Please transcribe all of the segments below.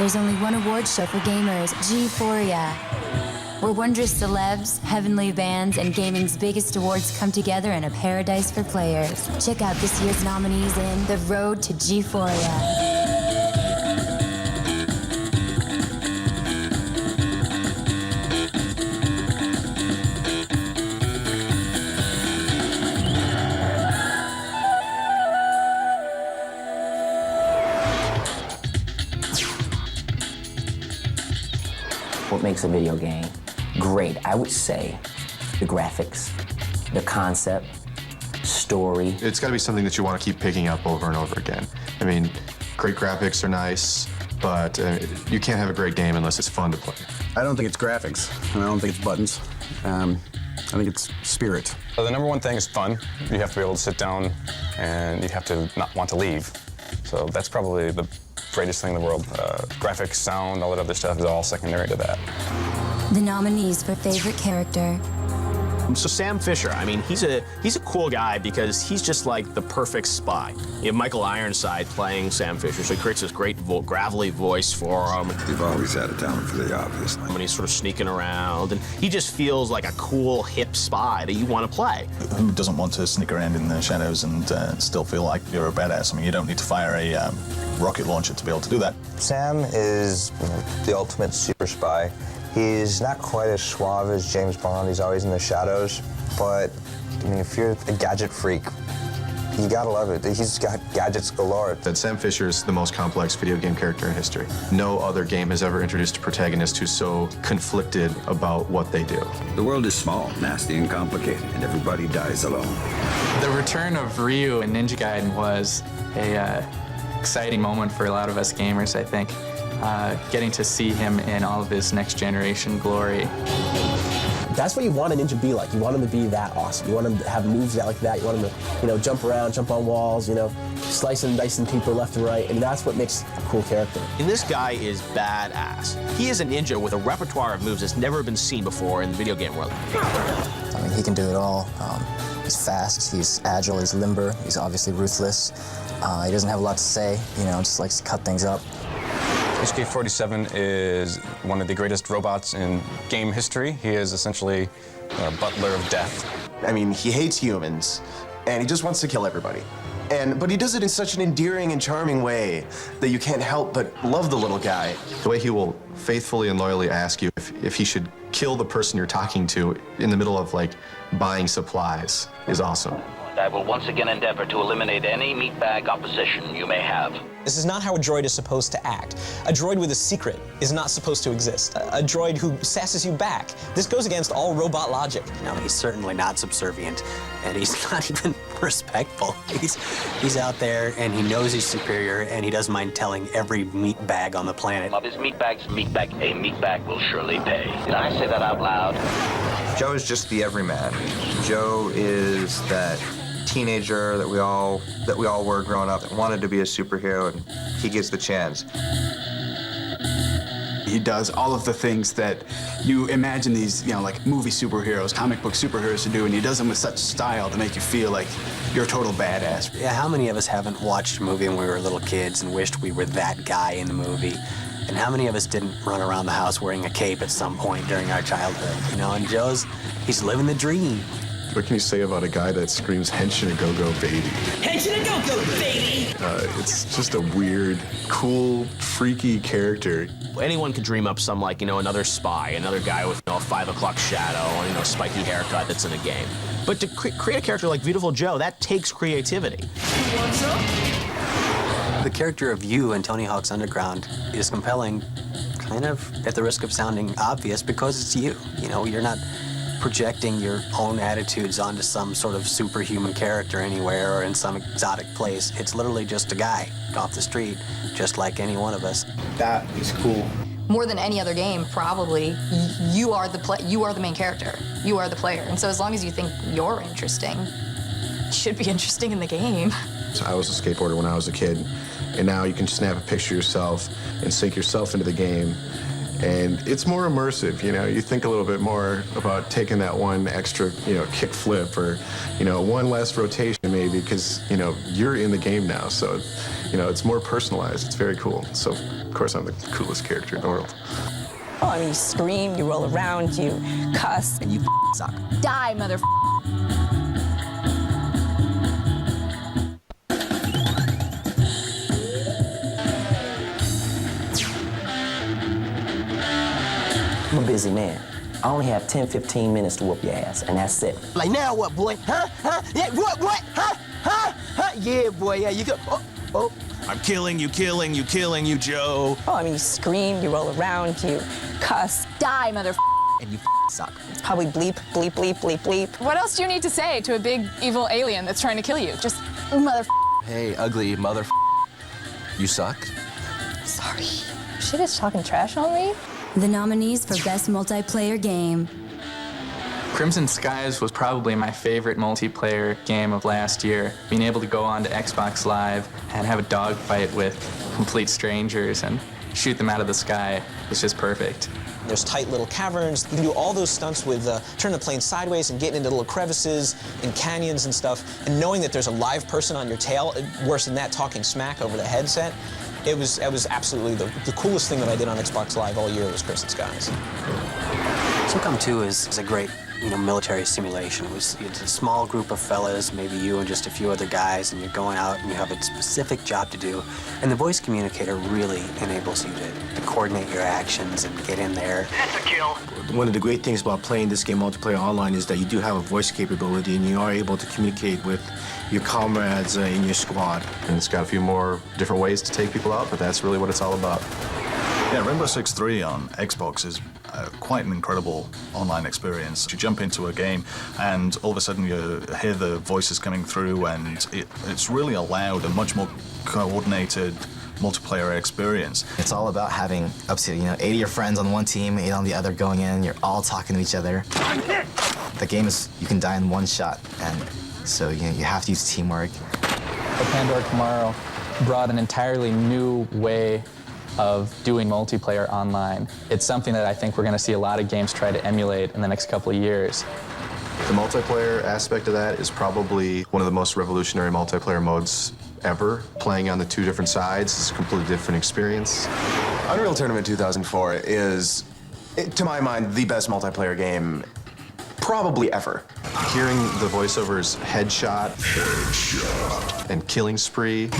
there's only one award show for gamers, G-Phoria, where wondrous celebs, heavenly bands, and gaming's biggest awards come together in a paradise for players. Check out this year's nominees in The Road to G-Phoria. What makes a video game great? I would say the graphics, the concept, story. It's got to be something that you want to keep picking up over and over again. I mean, great graphics are nice, but you can't have a great game unless it's fun to play. I don't think it's graphics, and I don't think it's buttons. I think it's spirit. The number one thing is fun. You have to be able to sit down, and you have to not want to leave. So that's probably the greatest thing in the world. Graphics, sound, all that other stuff is all secondary to that. The nominees for favorite character. So Sam Fisher, I mean, he's a cool guy because he's just like the perfect spy. You have Michael Ironside playing Sam Fisher, so he creates this great gravelly voice for him. You've always had a talent for the obvious. And he's sort of sneaking around, and he just feels like a cool, hip spy that you want to play. Who doesn't want to sneak around in the shadows and still feel like you're a badass? I mean, you don't need to fire a rocket launcher to be able to do that. Sam is the ultimate super spy. He's not quite as suave as James Bond. He's always in the shadows. But, I mean, if you're a gadget freak, you gotta love it. He's got gadgets galore. That Sam Fisher is the most complex video game character in history. No other game has ever introduced a protagonist who's so conflicted about what they do. The world is small, nasty, and complicated, and everybody dies alone. The return of Ryu in Ninja Gaiden was a exciting moment for a lot of us gamers, I think. Getting to see him in all of his next generation glory. That's what you want a ninja to be like. You want him to be that awesome. You want him to have moves like that. You want him to, jump around, jump on walls, slicing and dicing people left and right, and that's what makes a cool character. And this guy is badass. He is a ninja with a repertoire of moves that's never been seen before in the video game world. I mean, he can do it all. He's fast, he's agile, he's limber, he's obviously ruthless. He doesn't have a lot to say, just likes to cut things up. HK-47 is one of the greatest robots in game history. He is essentially a butler of death. I mean, he hates humans, and he just wants to kill everybody. But he does it in such an endearing and charming way that you can't help but love the little guy. The way he will faithfully and loyally ask you if he should kill the person you're talking to in the middle of, buying supplies is awesome. I will once again endeavor to eliminate any meatbag opposition you may have. This is not how a droid is supposed to act. A droid with a secret is not supposed to exist. A droid who sasses you back. This goes against all robot logic. No, he's certainly not subservient, and he's not even respectful. He's out there, and he knows he's superior, and he doesn't mind telling every meatbag on the planet. Of his meatbag's meatbag, a meatbag will surely pay. Did I say that out loud? Joe is just the everyman. Joe is that teenager that we all were growing up that wanted to be a superhero, and he gets the chance. He does all of the things that you imagine these, movie superheroes, comic book superheroes to do, and he does them with such style to make you feel like you're a total badass. Yeah, how many of us haven't watched a movie when we were little kids and wished we were that guy in the movie? And how many of us didn't run around the house wearing a cape at some point during our childhood? And he's living the dream. What can you say about a guy that screams henshin and go-go baby? Henshin and go-go baby! It's just a weird, cool, freaky character. Anyone could dream up some, another spy, another guy with, a 5 o'clock shadow, or, spiky haircut that's in a game. But to create a character like Beautiful Joe, that takes creativity. You want some? The character of you in Tony Hawk's Underground is compelling, kind of at the risk of sounding obvious, because it's you. You're not projecting your own attitudes onto some sort of superhuman character anywhere or in some exotic place. It's literally just a guy off the street, just like any one of us. That is cool. More than any other game, probably, you are the main character. You are the player. And so as long as you think you're interesting, it should be interesting in the game. So I was a skateboarder when I was a kid, and now you can snap a picture of yourself and sync yourself into the game. And it's more immersive, you think a little bit more about taking that one extra, kick flip or, one less rotation. me because, you know, you're in the game now, so, you know, it's more personalized. It's very cool. So, of course, I'm the coolest character in the world. Oh, I mean, you scream, you roll around, you cuss, and you suck. Die, mother. I'm a busy man. I only have 10, 15 minutes to whoop your ass, and that's it. Like, now what, boy? Huh? Huh? Yeah, what? Huh? Huh? Huh? Yeah, boy, yeah, you go. Oh. I'm killing you, Joe. Oh, I mean, you scream, you roll around, you cuss. Die, mother. And you suck. It's probably bleep, bleep, bleep, bleep, bleep. What else do you need to say to a big evil alien that's trying to kill you? Just mother. Hey, ugly mother. You suck. Sorry. She just talking trash on me? The nominees for Best Multiplayer Game. Crimson Skies was probably my favorite multiplayer game of last year. Being able to go on to Xbox Live and have a dogfight with complete strangers and shoot them out of the sky was just perfect. There's tight little caverns. You can do all those stunts with turning the plane sideways and getting into little crevices and canyons and stuff. And knowing that there's a live person on your tail, worse than that, talking smack over the headset, it was absolutely the coolest thing that I did on Xbox Live all year was Crimson Skies. SOCOM 2 is a great, military simulation. It's a small group of fellas, maybe you and just a few other guys, and you're going out and you have a specific job to do. And the voice communicator really enables you to coordinate your actions and get in there. That's a kill. One of the great things about playing this game multiplayer online is that you do have a voice capability and you are able to communicate with your comrades in your squad. And it's got a few more different ways to take people out, but that's really what it's all about. Yeah, Rainbow Six 3 on Xbox is quite an incredible online experience. You jump into a game and all of a sudden you hear the voices coming through, and it's really allowed a much more coordinated multiplayer experience. It's all about having up to 80 of your friends on one team, 8 on the other going in. You're all talking to each other. The game is, you can die in one shot, and so you have to use teamwork. The Pandora Tomorrow brought an entirely new way of doing multiplayer online. It's something that I think we're going to see a lot of games try to emulate in the next couple of years. The multiplayer aspect of that is probably one of the most revolutionary multiplayer modes ever. Playing on the two different sides is a completely different experience. Unreal Tournament 2004 is, to my mind, the best multiplayer game probably ever. Hearing the voiceovers headshot and killing spree,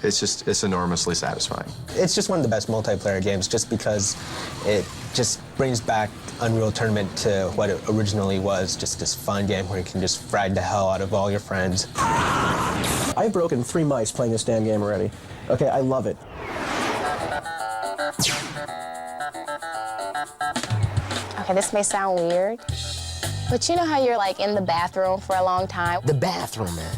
it's enormously satisfying. It's just one of the best multiplayer games just because it just brings back Unreal Tournament to what it originally was, just this fun game where you can just frag the hell out of all your friends. I've broken 3 mice playing this damn game already. Okay, I love it. Okay, this may sound weird, but you know how you're like in the bathroom for a long time? The bathroom, man.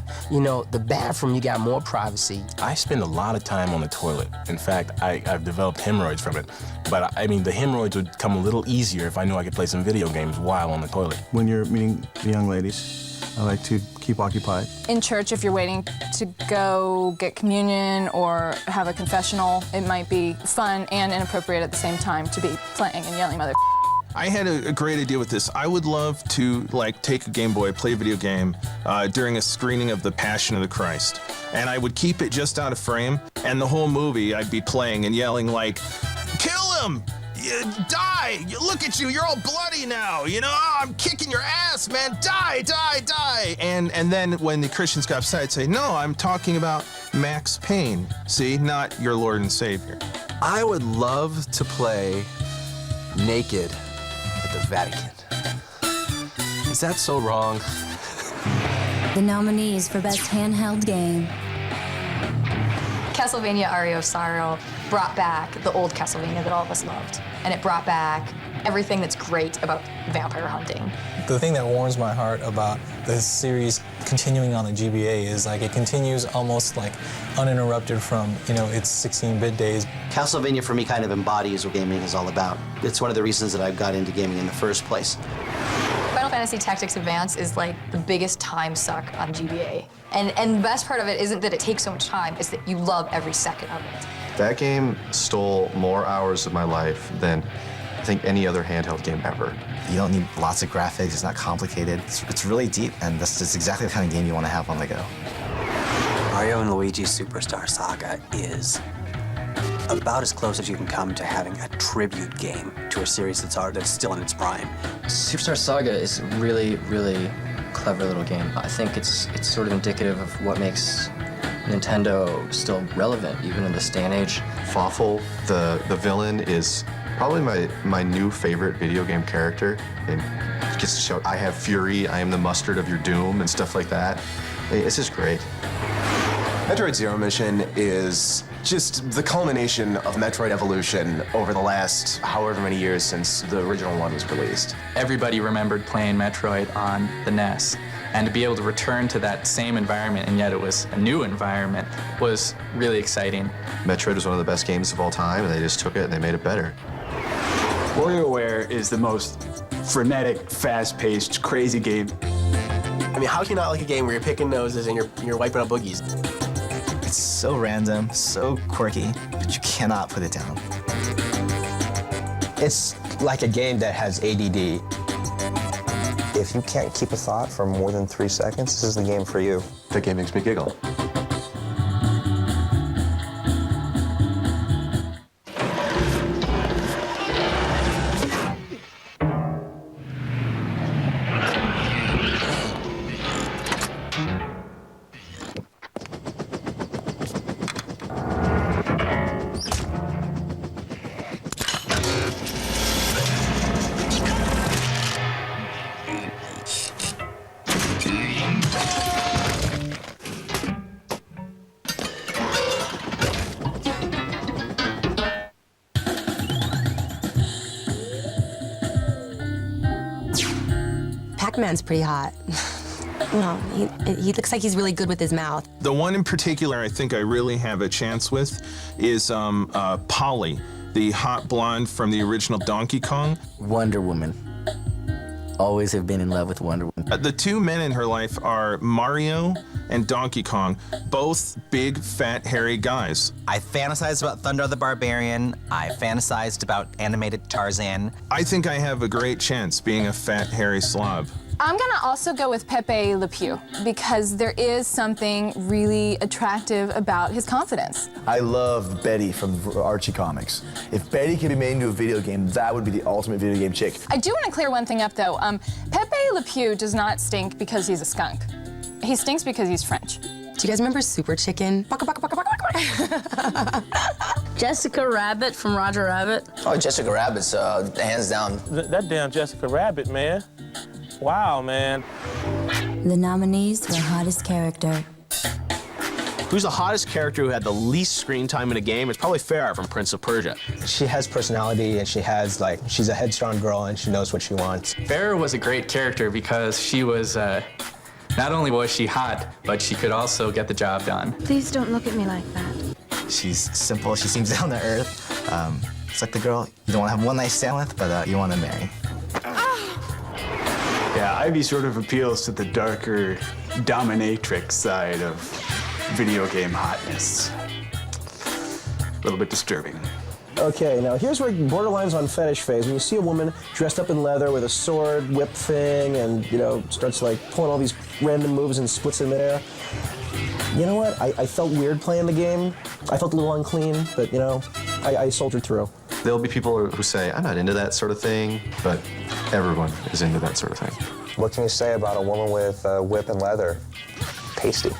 The bathroom, you got more privacy. I spend a lot of time on the toilet. In fact, I've developed hemorrhoids from it. But I mean, the hemorrhoids would come a little easier if I knew I could play some video games while on the toilet. When you're meeting the young ladies, I like to keep occupied. In church, if you're waiting to go get communion or have a confessional, it might be fun and inappropriate at the same time to be playing and yelling mother. I had a great idea with this. I would love to take a Game Boy, play a video game during a screening of The Passion of the Christ. And I would keep it just out of frame, and the whole movie I'd be playing and yelling kill him! Die! Look at you, you're all bloody now, I'm kicking your ass, man, die, die, die! And then when the Christians got upset, I'd say, no, I'm talking about Max Payne, see, not your Lord and Savior. I would love to play naked at the Vatican. Is that so wrong? The nominees for Best Handheld Game. Castlevania Aria of Sorrow brought back the old Castlevania that all of us loved. And it brought back everything that's great about vampire hunting. The thing that warms my heart about this series continuing on the GBA is it continues almost uninterrupted from, its 16-bit days. Castlevania for me kind of embodies what gaming is all about. It's one of the reasons that I've got into gaming in the first place. Final Fantasy Tactics Advance is the biggest time suck on GBA. And the best part of it isn't that it takes so much time, it's that you love every second of it. That game stole more hours of my life than I think, any other handheld game ever. You don't need lots of graphics, it's not complicated. It's really deep, and that's just exactly the kind of game you want to have on the go. Mario and Luigi's Superstar Saga is about as close as you can come to having a tribute game to a series that's still in its prime. Superstar Saga is a really, really clever little game. I think it's sort of indicative of what makes Nintendo still relevant, even in this day and age. Fawful, the villain, is probably my new favorite video game character. And it gets to show I have fury, I am the mustard of your doom, and stuff like that. It's just great. Metroid Zero Mission is just the culmination of Metroid evolution over the last however many years since the original one was released. Everybody remembered playing Metroid on the NES, and to be able to return to that same environment, and yet it was a new environment, was really exciting. Metroid was one of the best games of all time, and they just took it and they made it better. WarioWare is the most frenetic, fast-paced, crazy game. I mean, how can you not like a game where you're picking noses and you're wiping out boogies? It's so random, so quirky, but you cannot put it down. It's like a game that has ADD. If you can't keep a thought for more than 3 seconds, this is the game for you. That game makes me giggle. Pac-Man's pretty hot. Well, he looks like he's really good with his mouth. The one in particular I think I really have a chance with is Polly, the hot blonde from the original Donkey Kong. Wonder Woman. Always have been in love with Wonder Woman. The two men in her life are Mario and Donkey Kong, both big, fat, hairy guys. I fantasized about Thunder the Barbarian. I fantasized about animated Tarzan. I think I have a great chance being a fat, hairy slob. I'm gonna also go with Pepe Le Pew because there is something really attractive about his confidence. I love Betty from Archie comics. If Betty could be made into a video game, that would be the ultimate video game chick. I do want to clear one thing up though. Pepe Le Pew does not stink because he's a skunk. He stinks because he's French. Do you guys remember Super Chicken? Jessica Rabbit from Roger Rabbit. Oh, Jessica Rabbit's hands down. That damn Jessica Rabbit, man. Wow, man. The nominees for hottest character. Who's the hottest character who had the least screen time in a game? It's probably Farrah from Prince of Persia. She has personality and she's a headstrong girl and she knows what she wants. Farrah was a great character because she was, not only was she hot, but she could also get the job done. Please don't look at me like that. She's simple, she seems down to earth. It's like the girl you don't want to have one night stand with, but you want to marry. Yeah, Ivy sort of appeals to the darker dominatrix side of video game hotness. A little bit disturbing. Okay, now here's where borderline's on fetish phase. When you see a woman dressed up in leather with a sword, whip thing, and, starts, pulling all these random moves and splits in midair. You know what? I felt weird playing the game. I felt a little unclean, but, I soldiered through. There'll be people who say, I'm not into that sort of thing, but everyone is into that sort of thing. What can you say about a woman with whip and leather? Tasty.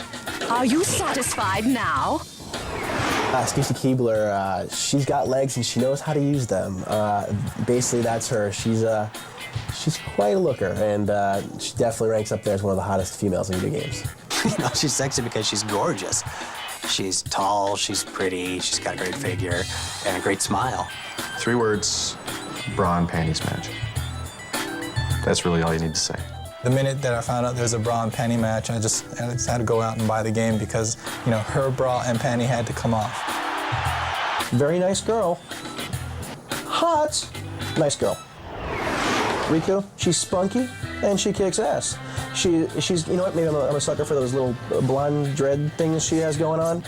Are you satisfied now? Stacy Keebler, she's got legs and she knows how to use them. Basically, that's her. She's quite a looker, and she definitely ranks up there as one of the hottest females in video games. She's sexy because she's gorgeous. She's tall, she's pretty, she's got a great figure, and a great smile. 3 words, bra and panties match. That's really all you need to say. The minute that I found out there was a bra and panty match, I just had to go out and buy the game because, her bra and panty had to come off. Very nice girl. Hot. Nice girl. Riku, she's spunky and she kicks ass. She's, maybe I'm a sucker for those little blonde dread things she has going on.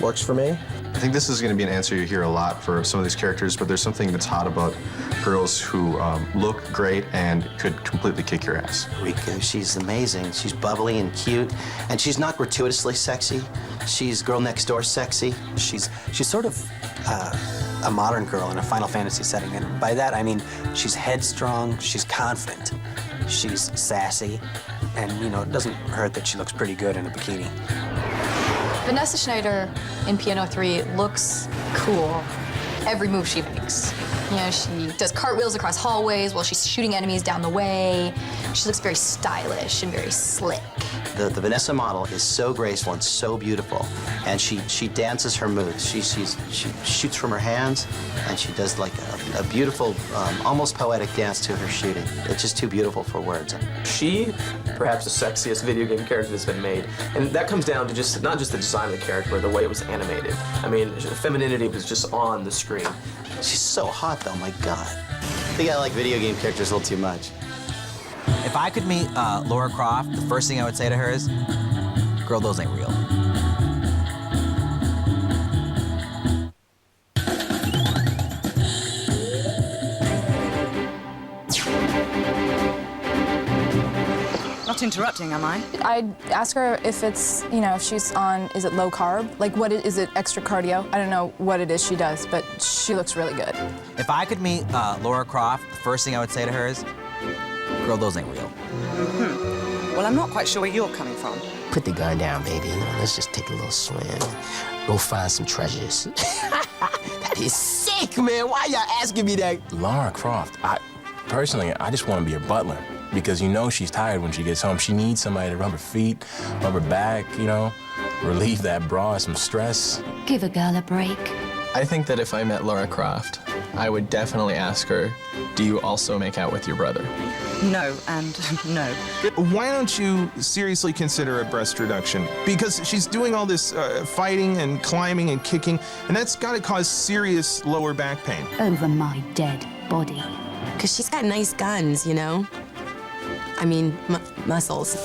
Works for me. I think this is going to be an answer you hear a lot for some of these characters, but there's something that's hot about girls who look great and could completely kick your ass. Rika, she's amazing. She's bubbly and cute, and she's not gratuitously sexy. She's girl next door sexy. She's sort of a modern girl in a Final Fantasy setting, and by that I mean she's headstrong, she's confident, she's sassy, and you know, it doesn't hurt that she looks pretty good in a bikini. Vanessa Schneider in Piano 3 looks cool every move she makes. You know, she does cartwheels across hallways while she's shooting enemies down the way. She looks very stylish and very slick. The Vanessa model is so graceful and so beautiful, and she dances her moves. She shoots from her hands, and she does like a beautiful, almost poetic dance to her shooting. It's just too beautiful for words. She, perhaps the sexiest video game character that's been made, and that comes down to just not just the design of the character, but the way it was animated. I mean, femininity was just on the screen. She's so hot, though. My God, I think I like video game characters a little too much. If I could meet Lara Croft, the first thing I would say to her is, girl, those ain't real. Not interrupting, am I? I'd ask her if it's, you know, if she's on, is it low carb? Like, what is it, extra cardio? I don't know what it is she does, but she looks really good. If I could meet Lara Croft, the first thing I would say to her is, girl, those ain't real. Well, I'm not quite sure where you're coming from. Put the gun down, baby. Let's just take a little swim. Go find some treasures. That is sick, man. Why y'all asking me that? Lara Croft, personally, I just want to be her butler. Because you know she's tired when she gets home. She needs somebody to rub her feet, rub her back, you know, relieve that bra of some stress. Give a girl a break. I think that if I met Lara Croft, I would definitely ask her, do you also make out with your brother? No, and no. Why don't you seriously consider a breast reduction? Because she's doing all this fighting and climbing and kicking, and that's got to cause serious lower back pain. Over my dead body. Because she's got nice guns, you know? I mean, muscles.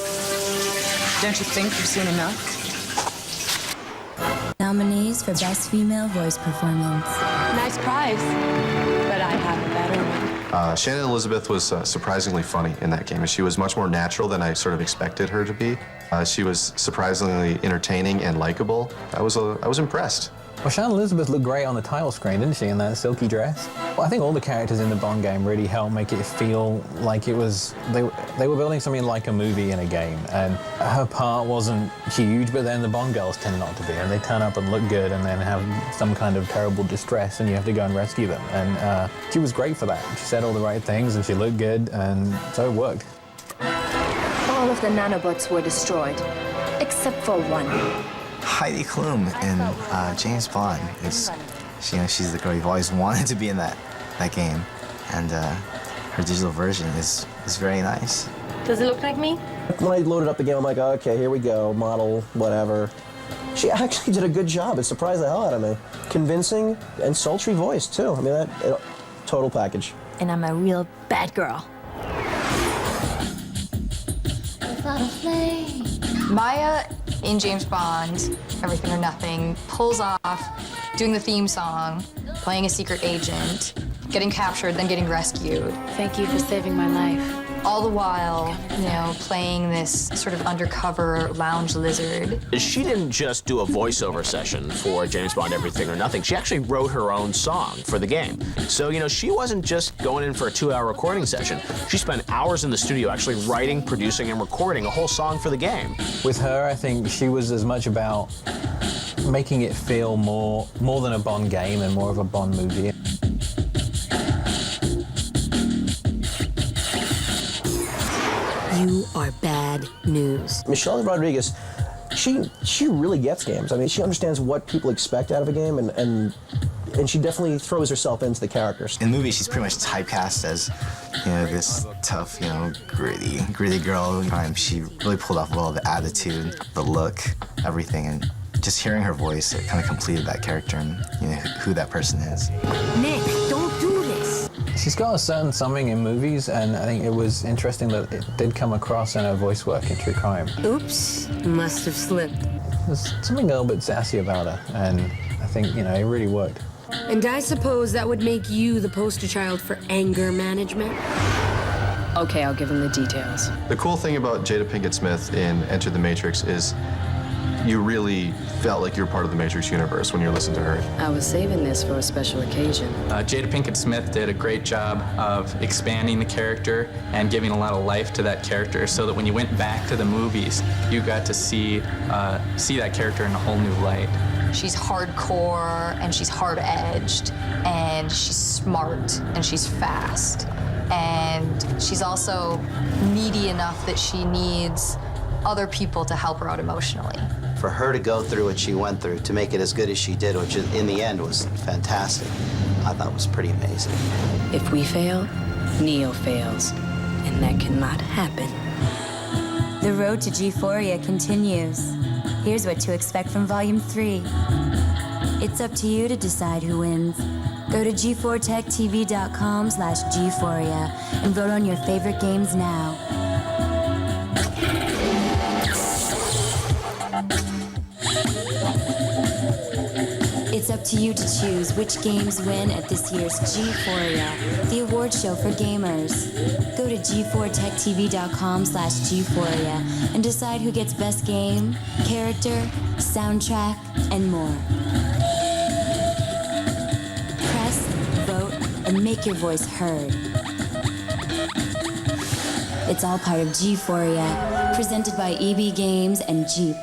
Don't you think you've seen enough? Nominees for Best Female Voice Performance. Nice prize, but I have a better one. Shannon Elizabeth was surprisingly funny in that game, and she was much more natural than I sort of expected her to be. She was surprisingly entertaining and likable. I was impressed. Well, Shannon Elizabeth looked great on the title screen, didn't she, in that silky dress? Well, I think all the characters in the Bond game really helped make it feel like it was, they were building something like a movie in a game, and her part wasn't huge, but then the Bond girls tend not to be, and they turn up and look good and then have some kind of terrible distress, and you have to go and rescue them. And she was great for that. She said all the right things, and she looked good, and so it worked. All of the nanobots were destroyed, except for one. Heidi Klum in James Bond is, she's the girl you've always wanted to be in that game, and her digital version is very nice. Does it look like me? When I loaded up the game, I'm like, okay, here we go, model, whatever. She actually did a good job. It surprised the hell out of me. Convincing and sultry voice, too. I mean, total package. And I'm a real bad girl. Maya in James Bond, Everything or Nothing, pulls off doing the theme song, playing a secret agent, getting captured, then getting rescued. Thank you for saving my life. All the while, you know, playing this sort of undercover lounge lizard. She didn't just do a voiceover session for James Bond Everything or Nothing. She actually wrote her own song for the game. So, you know, she wasn't just going in for a 2-hour recording session. She spent hours in the studio actually writing, producing, and recording a whole song for the game. With her, I think she was as much about making it feel more than a Bond game and more of a Bond movie. You are bad news. Michelle Rodriguez, she really gets games. I mean, she understands what people expect out of a game, and she definitely throws herself into the characters. In the movie, she's pretty much typecast as, you know, this tough, you know, gritty girl. She really pulled off well the attitude, the look, everything, and just hearing her voice, it kind of completed that character and, you know, who that person is. Nick, don't do this. She's got a certain something in movies, and I think it was interesting that it did come across in her voice work in True Crime. Oops, must have slipped. There's something a little bit sassy about her, and I think, it really worked. And I suppose that would make you the poster child for anger management? Okay, I'll give him the details. The cool thing about Jada Pinkett Smith in Enter the Matrix is you really felt like you were part of the Matrix universe when you listened to her. I was saving this for a special occasion. Jada Pinkett Smith did a great job of expanding the character and giving a lot of life to that character so that when you went back to the movies, you got to see that character in a whole new light. She's hardcore and she's hard-edged and she's smart and she's fast. And she's also needy enough that she needs other people to help her out emotionally. For her to go through what she went through, to make it as good as she did, which in the end was fantastic, I thought was pretty amazing. If we fail, Neo fails. And that cannot happen. The road to G-Phoria continues. Here's what to expect from Volume 3. It's up to you to decide who wins. Go to G4TechTV.com/G-Phoria and vote on your favorite games now. It's up to you to choose which games win at this year's G-Phoria, the award show for gamers. Go to G4TechTV.com/G-Phoria and decide who gets best game, character, soundtrack, and more. Press, vote, and make your voice heard. It's all part of G-Phoria, presented by EB Games and Jeep.